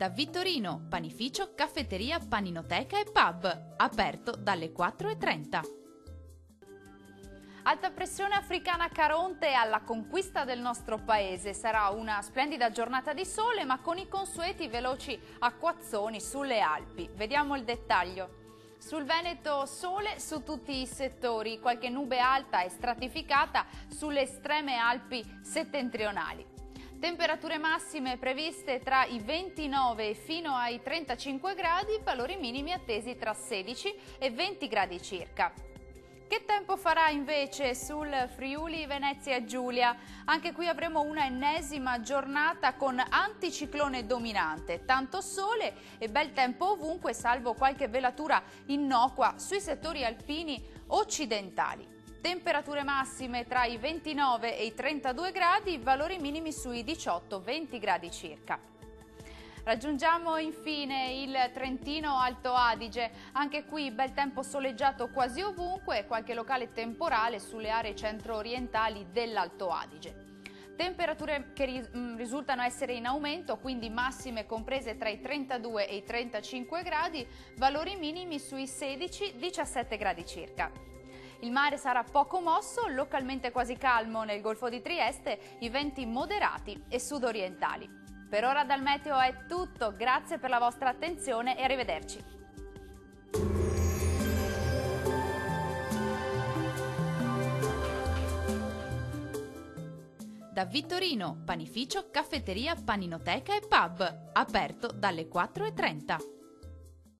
Da Vittorino, panificio, caffetteria, paninoteca e pub, aperto dalle 4:30. Alta pressione africana Caronte alla conquista del nostro paese. Sarà una splendida giornata di sole, ma con i consueti veloci acquazzoni sulle Alpi. Vediamo il dettaglio. Sul Veneto sole su tutti i settori, qualche nube alta e stratificata sulle estreme Alpi settentrionali. Temperature massime previste tra i 29 fino ai 35 gradi, valori minimi attesi tra 16 e 20 gradi circa. Che tempo farà invece sul Friuli Venezia Giulia? Anche qui avremo una ennesima giornata con anticiclone dominante, tanto sole e bel tempo ovunque, salvo qualche velatura innocua sui settori alpini occidentali. Temperature massime tra i 29 e i 32 gradi, valori minimi sui 18-20 gradi circa. Raggiungiamo infine il Trentino Alto Adige, anche qui bel tempo soleggiato quasi ovunque, qualche locale temporale sulle aree centro-orientali dell'Alto Adige. Temperature che risultano essere in aumento, quindi massime comprese tra i 32 e i 35 gradi, valori minimi sui 16-17 gradi circa. Il mare sarà poco mosso, localmente quasi calmo nel Golfo di Trieste, i venti moderati e sudorientali. Per ora dal meteo è tutto, grazie per la vostra attenzione e arrivederci. Da Vittorino, panificio, caffetteria, paninoteca e pub, aperto dalle 4:30.